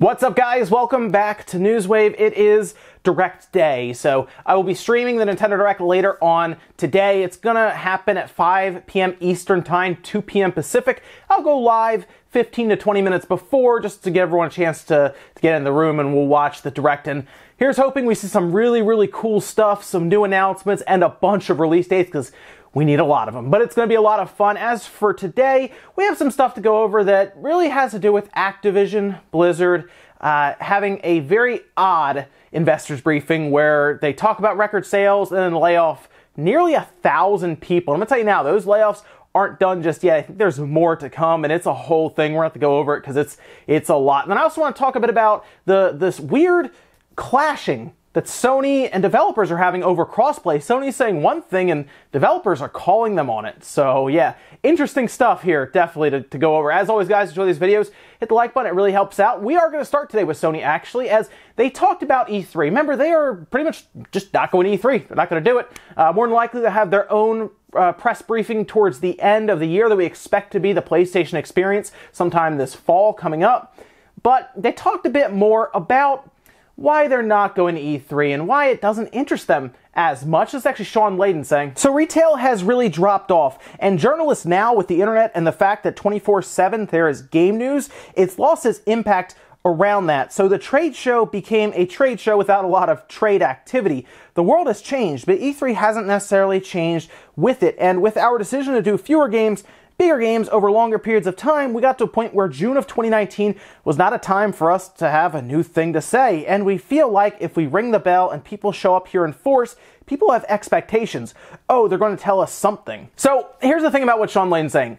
What's up, guys? Welcome back to Newswave. It is Direct Day, so I will be streaming the Nintendo Direct later on today. It's gonna happen at 5 p.m. Eastern Time, 2 p.m. Pacific. I'll go live 15 to 20 minutes before just to give everyone a chance to get in the room, and we'll watch the Direct. And here's hoping we see some really cool stuff, some new announcements, and a bunch of release dates, because we need a lot of them, but it's going to be a lot of fun. As for today, we have some stuff to go over that really has to do with Activision, Blizzard, having a very odd investors briefing where they talk about record sales and then lay off nearly 1,000 people. I'm going to tell you now, those layoffs aren't done just yet. I think there's more to come, and it's a whole thing. We're going to have to go over it because it's a lot. And then I also want to talk a bit about this weird clashing that Sony and developers are having over Crossplay. Sony's saying one thing and developers are calling them on it. So yeah, interesting stuff here, definitely to go over. As always, guys, enjoy these videos. Hit the like button, it really helps out. We are going to start today with Sony, actually, as they talked about E3. Remember, they are pretty much just not going to E3. They're not going to do it. More than likely to have their own press briefing towards the end of the year that we expect to be the PlayStation experience sometime this fall coming up. But they talked a bit more about why they're not going to E3 and why it doesn't interest them as much. It's actually Shawn Layden saying. So retail has really dropped off, and journalists now, with the internet and the fact that 24/7 there is game news, it's lost its impact around that. So the trade show became a trade show without a lot of trade activity. The world has changed, but E3 hasn't necessarily changed with it. And with our decision to do fewer games, bigger games over longer periods of time, we got to a point where June of 2019 was not a time for us to have a new thing to say. And we feel like if we ring the bell and people show up here in force, people have expectations. Oh, they're going to tell us something. So here's the thing about what Shawn Layden's saying.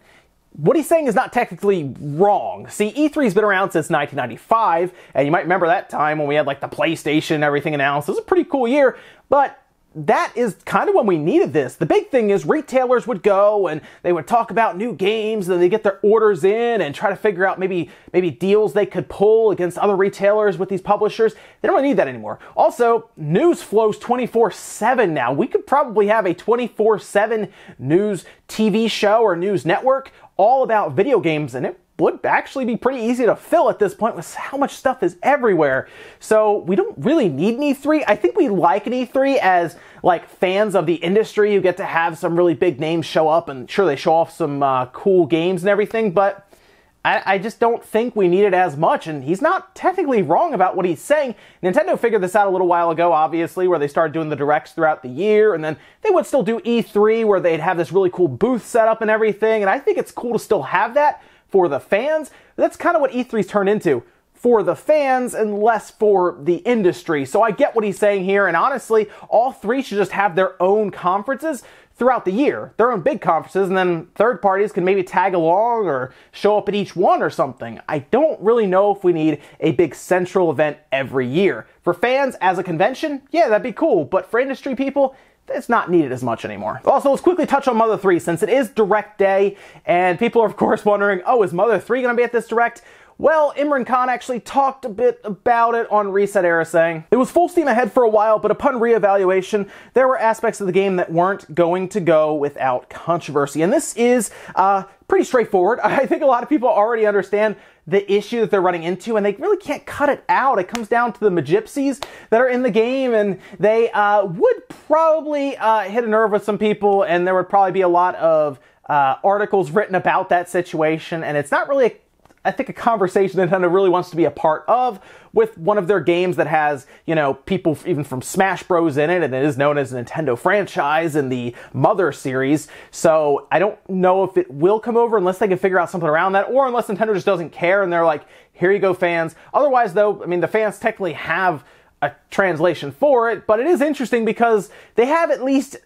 What he's saying is not technically wrong. See, E3's been around since 1995, and you might remember that time when we had like the PlayStation and everything announced. It was a pretty cool year, but that is kind of when we needed this. The big thing is retailers would go and they would talk about new games, and then they get their orders in and try to figure out maybe deals they could pull against other retailers with these publishers. They don't really need that anymore. Also, news flows 24/7 now. We could probably have a 24/7 news TV show or news network all about video games, and it would actually be pretty easy to fill at this point with how much stuff is everywhere. So we don't really need an E3. I think we like an E3 as like fans of the industry. You get to have some really big names show up, and sure, they show off some cool games and everything, but I just don't think we need it as much, and he's not technically wrong about what he's saying. Nintendo figured this out a little while ago, obviously, where they started doing the directs throughout the year, and then they would still do E3 where they'd have this really cool booth set up and everything, and I think it's cool to still have that for the fans. That's kind of what E3's turned into, for the fans and less for the industry. So I get what he's saying here, and honestly, all three should just have their own conferences throughout the year, their own big conferences, and then third parties can maybe tag along or show up at each one or something. I don't really know if we need a big central event every year. For fans, as a convention, yeah, that'd be cool, but for industry people, it's not needed as much anymore. Also, let's quickly touch on Mother 3, since it is Direct Day, and people are, of course, wondering, oh, is Mother 3 going to be at this Direct? Well, Imran Khan actually talked a bit about it on Reset Era, saying, "It was full steam ahead for a while, but upon reevaluation, there were aspects of the game that weren't going to go without controversy." And this is pretty straightforward. I think a lot of people already understand the issue that they're running into, and they really can't cut it out. It comes down to the Magypsies that are in the game, and they would probably hit a nerve with some people, and there would probably be a lot of articles written about that situation, and it's not really I think a conversation that Nintendo really wants to be a part of with one of their games that has, you know, people even from Smash Bros in it, and it is known as a Nintendo franchise in the Mother series. So I don't know if it will come over unless they can figure out something around that, or unless Nintendo just doesn't care and they're like, here you go, fans. Otherwise, though, I mean, the fans technically have a translation for it, but it is interesting because they have at least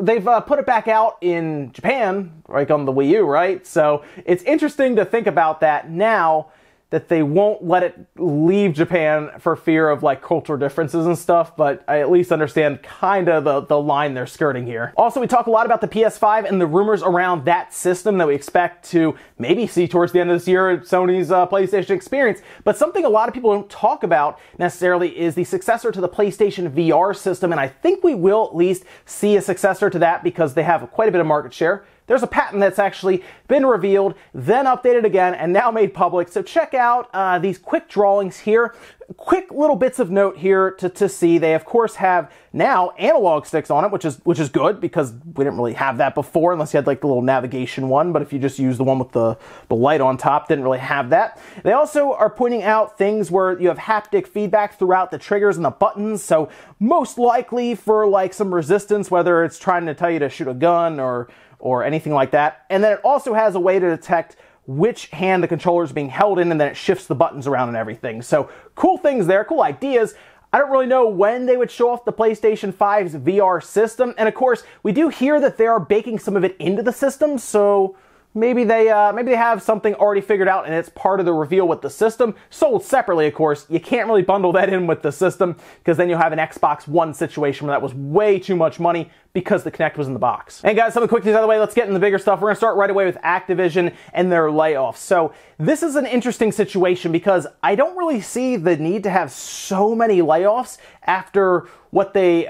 they've put it back out in Japan, like on the Wii U, right? So it's interesting to think about that now, that they won't let it leave Japan for fear of like cultural differences and stuff, but I at least understand kind of the line they're skirting here. Also, we talk a lot about the PS5 and the rumors around that system that we expect to maybe see towards the end of this year at Sony's PlayStation experience. But something a lot of people don't talk about necessarily is the successor to the PlayStation VR system, and I think we will at least see a successor to that because they have quite a bit of market share. there's a patent that's actually been revealed, then updated again, and now made public. So check out these quick drawings here. Quick little bits of note here to see. They, of course, have now analog sticks on it, which is good, because we didn't really have that before, unless you had like the little navigation one. But if you just use the one with the light on top, didn't really have that. They also are pointing out things where you have haptic feedback throughout the triggers and the buttons. So most likely for like some resistance, whether it's trying to tell you to shoot a gun or anything like that. And then it also has a way to detect which hand the controller is being held in, and then it shifts the buttons around and everything. So cool things there, cool ideas. I don't really know when they would show off the PlayStation 5's VR system. And of course, we do hear that they are baking some of it into the system, so maybe they have something already figured out and it's part of the reveal with the system. Sold separately, of course. You can't really bundle that in with the system, because then you'll have an Xbox One situation where that was way too much money because the Kinect was in the box. And guys, some of the quick news out of the way, let's get into the bigger stuff. We're gonna start right away with Activision and their layoffs. So this is an interesting situation because I don't really see the need to have so many layoffs after what they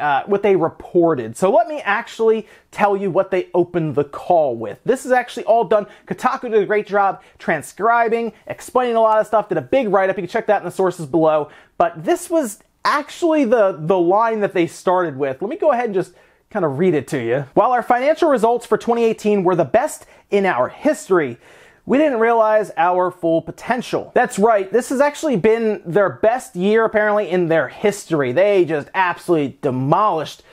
reported. So let me actually tell you what they opened the call with. This is actually all done. Kotaku did a great job transcribing, explaining a lot of stuff, did a big write-up. You can check that in the sources below. But this was actually the line that they started with. Let me go ahead and just kind of read it to you. While our financial results for 2018 were the best in our history, we didn't realize our full potential. That's right, this has actually been their best year apparently in their history. They just absolutely demolished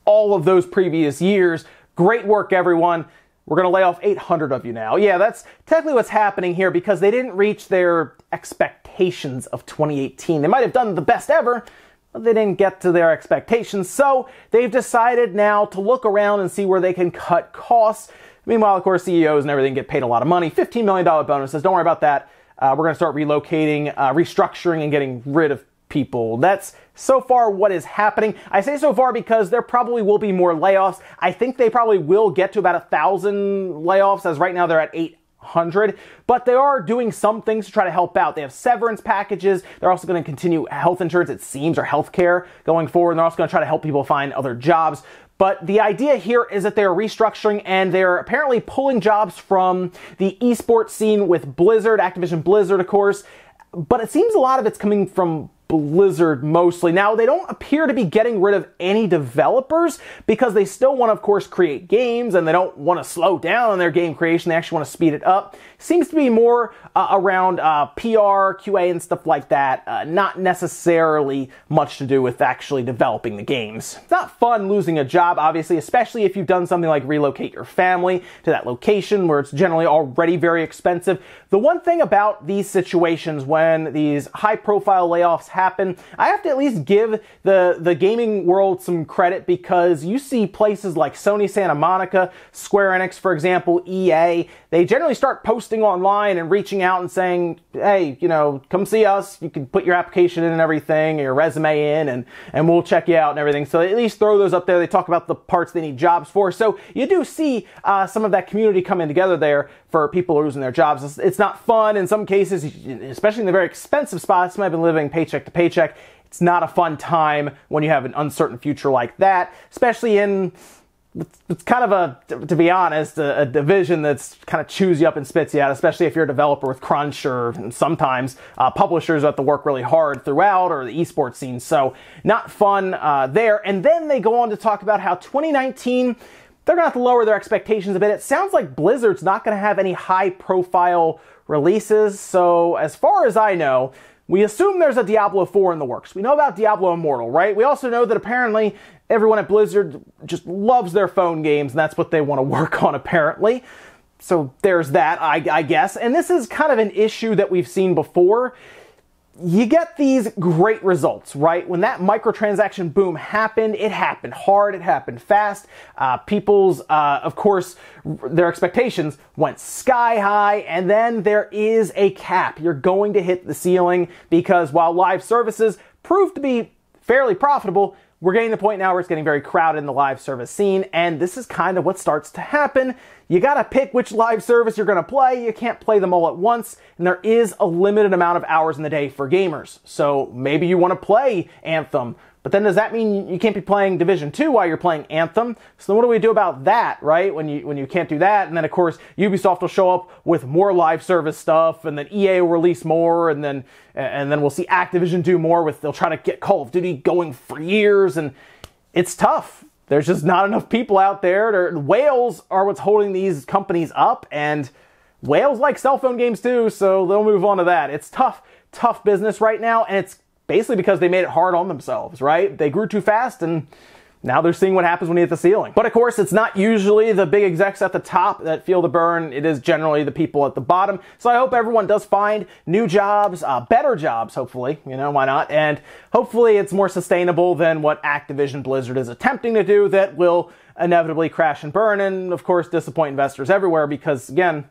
all of those previous years. Great work, everyone. We're gonna lay off 800 of you now. Yeah, that's technically what's happening here, because they didn't reach their expectations of 2018. They might have done the best ever, but they didn't get to their expectations. So they've decided now to look around and see where they can cut costs. Meanwhile, of course, CEOs and everything get paid a lot of money. $15 million bonuses. Don't worry about that. We're going to start relocating, restructuring, and getting rid of people. That's so far what is happening. I say so far because there probably will be more layoffs. I think they probably will get to about 1,000 layoffs, as right now they're at 800. But they are doing some things to try to help out. They have severance packages. They're also going to continue health insurance, it seems, or health care going forward. And they're also going to try to help people find other jobs. But the idea here is that they're restructuring, and they're apparently pulling jobs from the esports scene with Blizzard, Activision Blizzard, of course. But it seems a lot of it's coming from Blizzard mostly. Now, they don't appear to be getting rid of any developers, because they still want to, of course, create games, and they don't want to slow down on their game creation. They actually want to speed it up. Seems to be more around PR, QA, and stuff like that. Not necessarily much to do with actually developing the games. It's not fun losing a job, obviously, especially if you've done something like relocate your family to that location where it's generally already very expensive. The one thing about these situations when these high-profile layoffs happen, I have to at least give the gaming world some credit, because you see places like Sony Santa Monica, Square Enix, for example, EA, they generally start posting online and reaching out and saying, hey, you know, come see us. You can put your application in and everything, or your resume in, and we'll check you out and everything. So they at least throw those up there. They talk about the parts they need jobs for. So you do see some of that community coming together there for people losing their jobs. It's not fun in some cases, especially in the very expensive spots. You might have been living paycheck to paycheck. It's not a fun time when you have an uncertain future like that, especially in, it's kind of a, to be honest, a division that's kind of chews you up and spits you out, especially if you're a developer with crunch, or sometimes publishers have to work really hard throughout, or the esports scene. So not fun there. And then they go on to talk about how 2019, they're going to have to lower their expectations a bit. It sounds like Blizzard's not going to have any high-profile releases. So as far as I know, we assume there's a Diablo 4 in the works. We know about Diablo Immortal, right? We also know that apparently everyone at Blizzard just loves their phone games, and that's what they want to work on, apparently. So there's that, I guess. And this is kind of an issue that we've seen before. You get these great results, right? When that microtransaction boom happened, it happened hard, it happened fast. People's, of course, their expectations went sky high, and then there is a cap. You're going to hit the ceiling, because while live services prove to be fairly profitable, we're getting to the point now where it's getting very crowded in the live service scene, and this is kind of what starts to happen. you gotta pick which live service you're gonna play. You can't play them all at once, and there is a limited amount of hours in the day for gamers. So maybe you wanna play Anthem, but then does that mean you can't be playing Division 2 while you're playing Anthem? So then what do we do about that, right? When you can't do that, and then of course Ubisoft will show up with more live service stuff, and then EA will release more, and then we'll see Activision do more they'll try to get Call of Duty going for years, and it's tough. There's just not enough people out there. Whales are what's holding these companies up, and whales like cell phone games too, so they'll move on to that. It's tough business right now, and it's basically because they made it hard on themselves, right? They grew too fast, and now they're seeing what happens when you hit the ceiling. But of course, it's not usually the big execs at the top that feel the burn. It is generally the people at the bottom. So I hope everyone does find new jobs, better jobs, hopefully. You know, why not? And hopefully it's more sustainable than what Activision Blizzard is attempting to do that will inevitably crash and burn and, of course, disappoint investors everywhere because, again,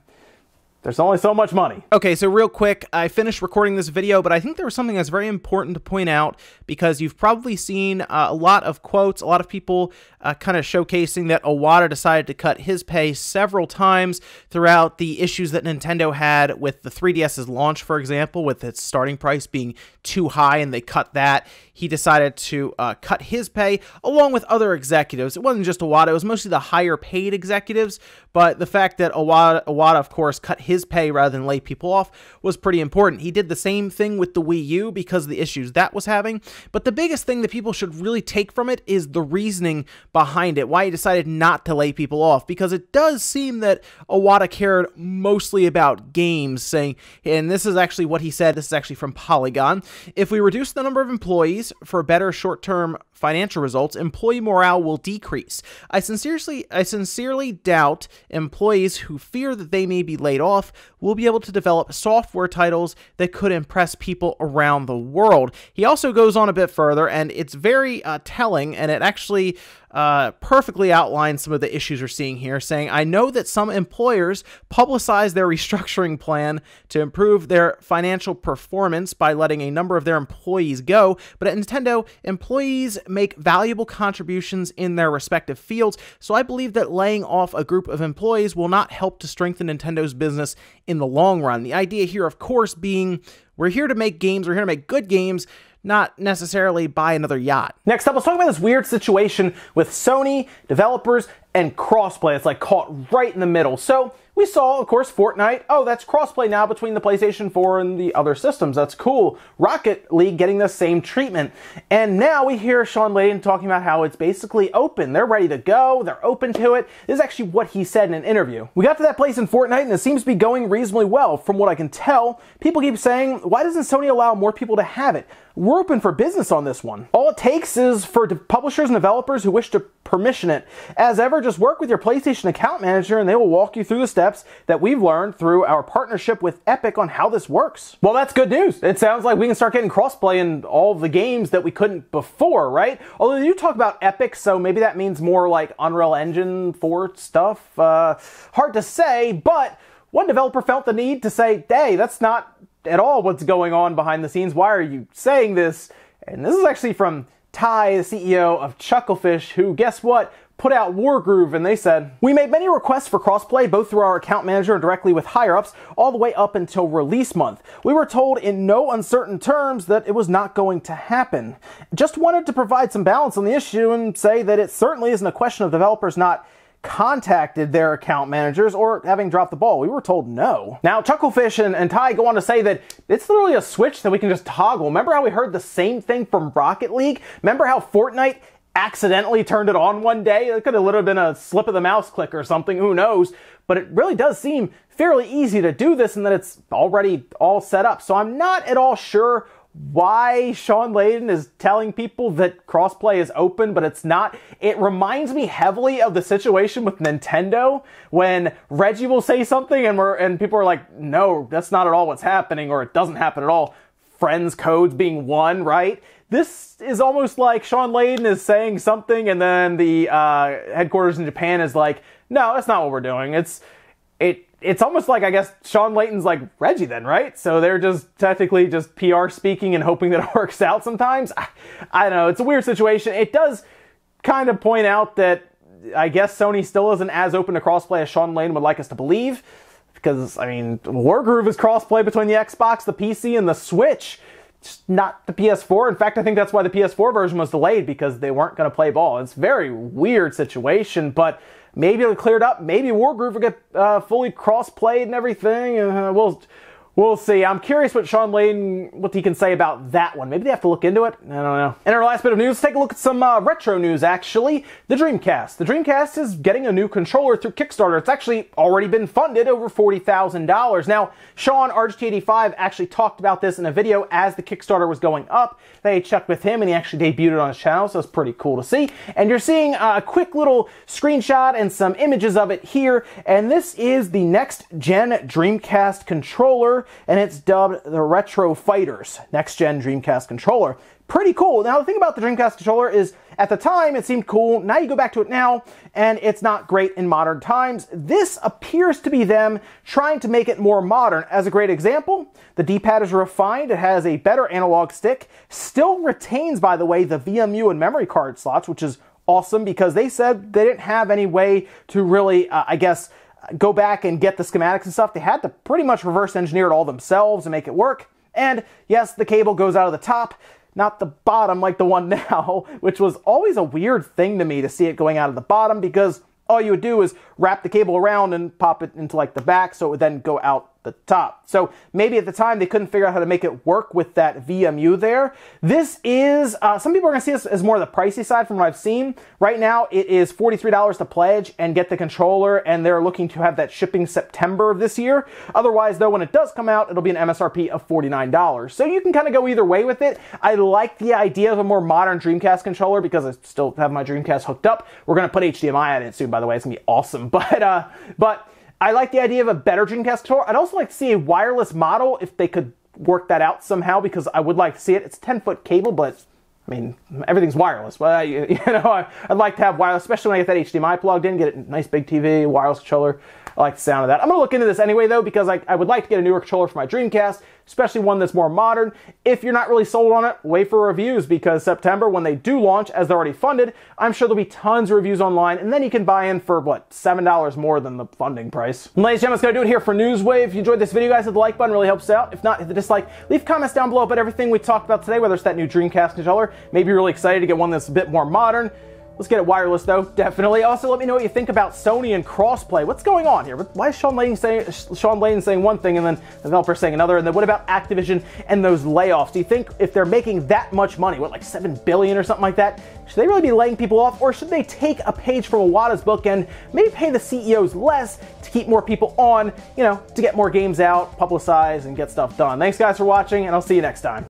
there's only so much money. Okay, so real quick, I finished recording this video, but I think there was something that's very important to point out because you've probably seen a lot of quotes, a lot of people kind of showcasing that Iwata decided to cut his pay several times throughout the issues that Nintendo had with the 3DS's launch, for example, with its starting price being too high and they cut that. He decided to cut his pay along with other executives. It wasn't just Iwata, it was mostly the higher paid executives, but the fact that Iwata of course, cut his pay rather than lay people off was pretty important. He did the same thing with the Wii U because of the issues that was having, but the biggest thing that people should really take from it is the reasoning behind it, why he decided not to lay people off, because it does seem that Iwata cared mostly about games, saying, and this is actually what he said, this is actually from Polygon, if we reduce the number of employees for better short-term financial results, employee morale will decrease. I sincerely doubt employees who fear that they may be laid off will be able to develop software titles that could impress people around the world. He also goes on a bit further, and it's very telling, and it actually perfectly outlines some of the issues we're seeing here, saying, I know that some employers publicize their restructuring plan to improve their financial performance by letting a number of their employees go, but at Nintendo, employees make valuable contributions in their respective fields, so I believe that laying off a group of employees will not help to strengthen Nintendo's business in the long run. The idea here, of course, being we're here to make games, we're here to make good games, not necessarily buy another yacht. Next up, let's talk about this weird situation with Sony, developers, and Crossplay. It's like caught right in the middle. So we saw, of course, Fortnite. Oh, that's Crossplay now between the PlayStation 4 and the other systems. That's cool. Rocket League getting the same treatment. And now we hear Shawn Layden talking about how it's basically open. They're ready to go. They're open to it. This is actually what he said in an interview. We got to that place in Fortnite and it seems to be going reasonably well. From what I can tell, people keep saying, why doesn't Sony allow more people to have it? We're open for business on this one. All it takes is for publishers and developers who wish to permission it. As ever, just work with your PlayStation account manager and they will walk you through the steps that we've learned through our partnership with Epic on how this works. Well, that's good news. It sounds like we can start getting crossplay in all of the games that we couldn't before, right? Although you talk about Epic, so maybe that means more like Unreal Engine 4 stuff. Hard to say, but one developer felt the need to say, hey, that's not at all what's going on behind the scenes. Why are you saying this? And this is actually from Ty, the CEO of Chucklefish, who, guess what, put out Wargroove, and they said, we made many requests for crossplay, both through our account manager and directly with higher-ups, all the way up until release month. We were told in no uncertain terms that it was not going to happen. Just wanted to provide some balance on the issue and say that it certainly isn't a question of developers not contacted their account managers or having dropped the ball. We were told no. Now, Chucklefish and Ty go on to say that it's literally a switch that we can just toggle. Remember how we heard the same thing from Rocket League? Remember how Fortnite accidentally turned it on one day? It could have literally been a slip of the mouse click or something, who knows? But it really does seem fairly easy to do this and that it's already all set up. So I'm not at all sure why Shawn Layden is telling people that crossplay is open, but it's not. It reminds me heavily of the situation with Nintendo when Reggie will say something and people are like, no, that's not at all what's happening, or it doesn't happen at all. Friends codes being one, right? This is almost like Shawn Layden is saying something and then the headquarters in Japan is like, no, that's not what we're doing. It's almost like, I guess, Shawn Layden's like Reggie then, right? So they're just technically just PR speaking and hoping that it works out sometimes. I don't know. It's a weird situation. It does kind of point out that I guess Sony still isn't as open to crossplay as Shawn Layden would like us to believe. Because, I mean, Wargroove is crossplay between the Xbox, the PC, and the Switch. Just not the PS4. In fact, I think that's why the PS4 version was delayed, because they weren't going to play ball. It's a very weird situation, but maybe it'll clear it up. Maybe Wargroove will get fully cross-played and everything. We'll see. I'm curious what Shawn Layden, what he can say about that one. Maybe they have to look into it. I don't know. In our last bit of news, let's take a look at some retro news, actually. The Dreamcast. The Dreamcast is getting a new controller through Kickstarter. It's actually already been funded over $40,000. Now, Sean, RGT85, actually talked about this in a video as the Kickstarter was going up. They checked with him, and he actually debuted it on his channel, so it's pretty cool to see. And you're seeing a quick little screenshot and some images of it here, and this is the next-gen Dreamcast controller, and it's dubbed the Retro Fighters next-gen Dreamcast controller. Pretty cool. Now, the thing about the Dreamcast controller is, at the time, it seemed cool. Now you go back to it now, and it's not great in modern times. This appears to be them trying to make it more modern. As a great example, the D-pad is refined. It has a better analog stick. Still retains, by the way, the VMU and memory card slots, which is awesome because they said they didn't have any way to really, I guess, go back and get the schematics and stuff. They had to pretty much reverse engineer it all themselves and make it work. And yes, the cable goes out of the top, not the bottom like the one now, which was always a weird thing to me to see it going out of the bottom, because all you would do is wrap the cable around and pop it into like the back, so it would then go out the top. So maybe at the time they couldn't figure out how to make it work with that VMU there. This is, some people are going to see this as more the pricey side from what I've seen. Right now it is $43 to pledge and get the controller, and they're looking to have that shipping September of this year. Otherwise though, when it does come out, it'll be an MSRP of $49. So you can kind of go either way with it. I like the idea of a more modern Dreamcast controller because I still have my Dreamcast hooked up. We're going to put HDMI on it soon, by the way. It's going to be awesome. But I like the idea of a better Dreamcast controller. I'd also like to see a wireless model if they could work that out somehow, because I would like to see it. It's a 10-foot cable, but I mean, everything's wireless. Well, I'd like to have wireless, especially when I get that HDMI plugged in, get a nice big TV, wireless controller. I like the sound of that. I'm going to look into this anyway, though, because I would like to get a newer controller for my Dreamcast, especially one that's more modern. If you're not really sold on it, wait for reviews, because September, when they do launch, as they're already funded, I'm sure there'll be tons of reviews online, and then you can buy in for, what, $7 more than the funding price. And ladies and gentlemen, that's going to do it here for Newswave. If you enjoyed this video, guys, hit the like button, really helps out. If not, hit the dislike. Leave comments down below about everything we talked about today, whether it's that new Dreamcast controller, maybe you're really excited to get one that's a bit more modern. Let's get it wireless, though, definitely. Also, let me know what you think about Sony and crossplay. What's going on here? Why is Shawn Layden saying one thing and then the developer saying another? And then what about Activision and those layoffs? Do you think if they're making that much money, what, like $7 billion or something like that, should they really be laying people off? Or should they take a page from Iwata's book and maybe pay the CEOs less to keep more people on, to get more games out, publicize, and get stuff done? Thanks, guys, for watching, and I'll see you next time.